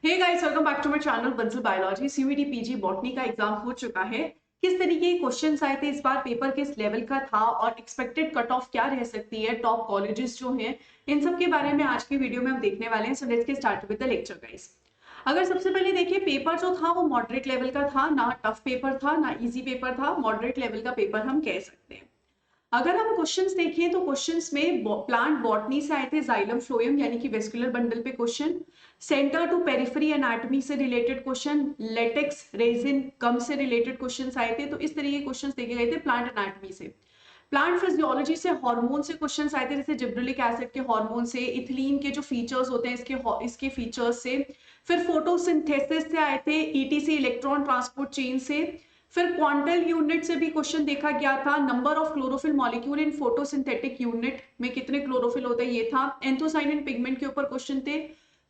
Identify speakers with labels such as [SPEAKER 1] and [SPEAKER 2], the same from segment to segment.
[SPEAKER 1] Hey guys, welcome back to my channel Bansal biology. CUET PG botany का exam हो चुका है। किस तरीके के क्वेश्चंस आए थे इस बार, पेपर किस लेवल का था और एक्सपेक्टेड कट ऑफ क्या रह सकती है, टॉप कॉलेजेस जो हैं, इन सब के बारे में आज की वीडियो में हम देखने वाले हैं। So let's get start with the lecture guys. अगर सबसे पहले देखिए, पेपर जो था वो मॉडरेट लेवल का था, ना टफ पेपर था ना इजी पेपर था, मॉडरेट लेवल का पेपर हम कह सकते हैं। अगर हम क्वेश्चंस देखें तो क्वेश्चंस में प्लांट बॉटनी से आए थे जाइलम फ्लोएम यानी कि वेस्कुलर बंडल पे question, centre to periphery anatomy से related question, latex resin gum से रिलेटेड क्वेश्चंस आए थे। तो इस तरीके के क्वेश्चंस देखे गए थे प्लांट एनाटॉमी से। प्लांट फिजियोलॉजी से हार्मोन से क्वेश्चंस आए थे, जैसे जिब्रेलिक एसिड के हार्मोन से, इथिलीन के जो फीचर्स होते हैं इसके फीचर्स से। फिर फोटोसिंथेसिस से आए थे, ईटीसी इलेक्ट्रॉन ट्रांसपोर्ट चेन से। फिर क्वांटल यूनिट से भी क्वेश्चन देखा गया था, number of chlorophyll molecule in photosynthetic unit में कितने क्लोरोफिल होते हैं ये था। एंथोसाइनिन पिगमेंट के ऊपर क्वेश्चन थे।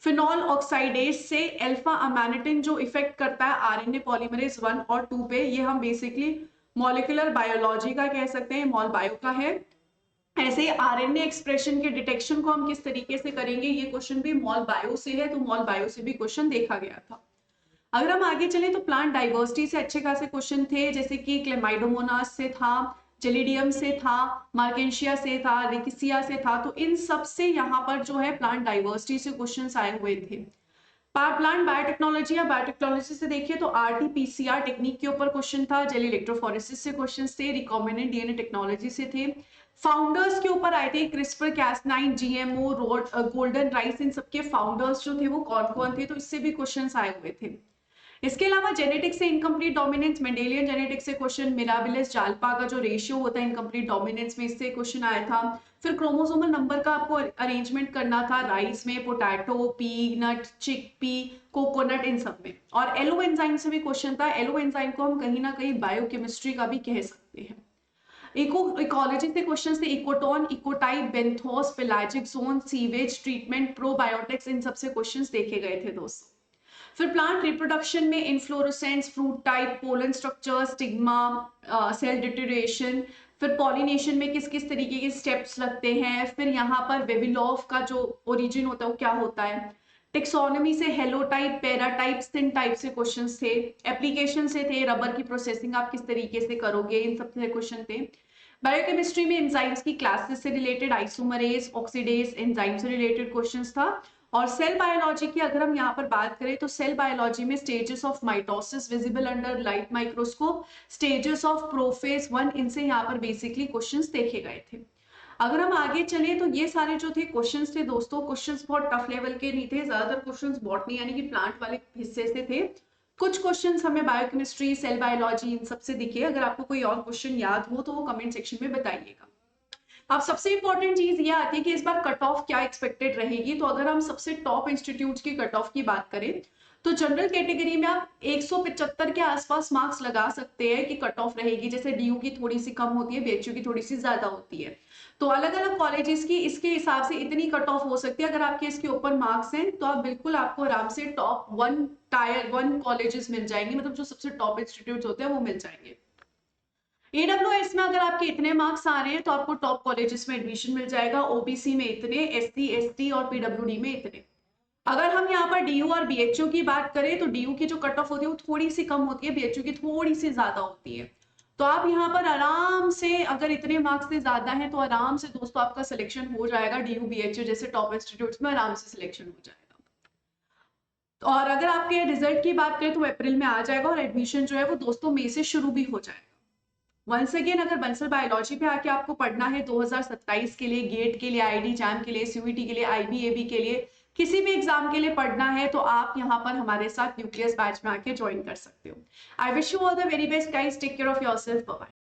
[SPEAKER 1] फिनॉल ऑक्साइडेज से अल्फा अमानिटिन जो इफेक्ट करता है आरएनए पॉलीमरेज 1 और 2 पे, ये हम बेसिकली मॉलिक्यूलर बायोलॉजी का कह सकते हैं, मॉल बायो का है। ऐसे आरएनए एक्सप्रेशन के डिटेक्शन को हम किस तरीके से करेंगे, ये क्वेश्चन भी मॉल बायो से है, तो मॉल बायो से भी क्वेश्चन देखा गया था। अगर हम आगे चले तो प्लांट डाइवर्सिटी से अच्छे खासे क्वेश्चन थे, जैसे कि क्लेमाइडोमोनास से था, जेलिडियम से था, मार्केंशिया से था, रिकिसिया से था। तो इन सब से यहाँ पर जो है प्लांट डाइवर्सिटी से क्वेश्चंस आए हुए थे। प्लांट बायोटेक्नोलॉजी या बायोटेक्नोलॉजी से देखिए तो आरटीपीसीआर टेक्निक के ऊपर क्वेश्चन था, जेल इलेक्ट्रोफोरेसिस से क्वेश्चन थे, रिकॉम्बिनेंट डीएनए टेक्नोलॉजी से थे। फाउंडर्स के ऊपर आए थे, क्रिस्पर कैस9, जीएमओ, गोल्डन राइस, इन सबके फाउंडर्स जो थे वो कौन कौन थे, तो इससे भी क्वेश्चन आए हुए थे। इसके अलावा जेनेटिक्स से इनकम्प्लीट डोमिनेंस, मेंडेलियन जेनेटिक्स से क्वेश्चन, मिराबिलिस जाल्पा का जो रेशियो होता है इनकम्प्लीट डोमिनेंस में, इससे क्वेश्चन आया था। फिर क्रोमोसोमल नंबर का आपको अरेंजमेंट करना था राइस में, पोटैटो, पीनट, चिकपी, कोकोनट, इन सब में। और एलो एंजाइम से भी क्वेश्चन था। एलो एंजाइम को हम कहीं ना कहीं बायोकेमिस्ट्री का भी कह सकते हैं। इकोलॉजी से क्वेश्चन थे, ecotone, ecotype, benthos, pelagic zone, sewage treatment, probiotics, इन सबसे क्वेश्चंस देखे गए थे दोस्तों। फिर प्लांट रिप्रोडक्शन में inflorescence, fruit type, pollen structure, stigma, cell deterioration. फिर पॉलिनेशन में किस किस तरीके के स्टेप्स लगते हैं। फिर यहाँ पर वेविलोव का जो ओरिजिन होता है वो क्या होता है। टेक्सोनॉमी से हेलोटाइप, पैराटाइप, थिन टाइप से क्वेश्चंस थे। एप्लीकेशन से थे, रबर की प्रोसेसिंग आप किस तरीके से करोगे, इन सब से क्वेश्चन थे। बायोकेमिस्ट्री में एंजाइम्स की क्लासेस से रिलेटेड, आइसोमरेज, ऑक्सीडेज, एंजाइम से रिलेटेड क्वेश्चंस था। और सेल बायोलॉजी की अगर हम यहाँ पर बात करें तो सेल बायोलॉजी में stages of mitosis visible under light microscope, stages of prophase 1, इनसे यहाँ पर बेसिकली क्वेश्चंस देखे गए थे। अगर हम आगे चले तो ये सारे जो थे क्वेश्चंस थे दोस्तों, क्वेश्चंस बहुत टफ लेवल के नहीं थे, ज्यादातर क्वेश्चंस बॉटनी यानी कि प्लांट वाले हिस्से से थे। कुछ क्वेश्चंस हमें बायोकेमिस्ट्री, सेल बायोलॉजी, इन सबसे दिखे। अगर आपको कोई और क्वेश्चन याद हो तो वो कमेंट सेक्शन में बताइएगा। अब सबसे इंपॉर्टेंट चीज ये आती है कि इस बार कट ऑफ क्या एक्सपेक्टेड रहेगी। तो अगर हम सबसे टॉप इंस्टीट्यूट्स की कट ऑफ की बात करें तो जनरल कैटेगरी में आप 175 के आसपास मार्क्स लगा सकते हैं कि कट ऑफ रहेगी। जैसे डीयू की थोड़ी सी कम होती है, बीएचयू की थोड़ी सी ज्यादा होती है। तो अलग अलग कॉलेजेस की इसके हिसाब से इतनी कट ऑफ हो सकती है। अगर आपके इसके ऊपर मार्क्स हैं तो आप बिल्कुल आपको आराम से टॉप 1 टायर 1 कॉलेजेस मिल जाएंगे, मतलब जो सबसे टॉप इंस्टीट्यूट होते हैं वो मिल जाएंगे। ईडब्ल्यूएस में अगर आपके इतने मार्क्स आ रहे हैं तो आपको टॉप कॉलेजेस में एडमिशन मिल जाएगा। ओबीसी में इतने, एससी, एसटी और पीडब्ल्यूडी में इतने। अगर हम यहाँ पर डीयू और बीएचयू की बात करें तो डीयू की जो कट ऑफ होती है वो थोड़ी सी कम होती है, बीएचयू की थोड़ी सी ज्यादा होती है। तो आप यहाँ पर आराम से, अगर इतने मार्क्स से ज्यादा है तो आराम से दोस्तों आपका सिलेक्शन हो जाएगा। डीयू बीएचयू जैसे टॉप इंस्टीट्यूट्स में आराम से सिलेक्शन हो जाएगा। और अगर आपके रिजल्ट की बात करें तो अप्रैल में आ जाएगा और एडमिशन जो है वो दोस्तों मई से शुरू भी हो जाएगा। वंस अगेन, अगर बंसल बायोलॉजी पे आके आपको पढ़ना है 2027 के लिए, गेट के लिए, आईडी जैम के लिए, सीयूईटी के लिए, आईबीएबी के लिए, किसी भी एग्जाम के लिए पढ़ना है तो आप यहाँ पर हमारे साथ न्यूक्लियस बैच में आके ज्वाइन कर सकते हो। I wish you all the very best guys, take care of yourself, bye bye.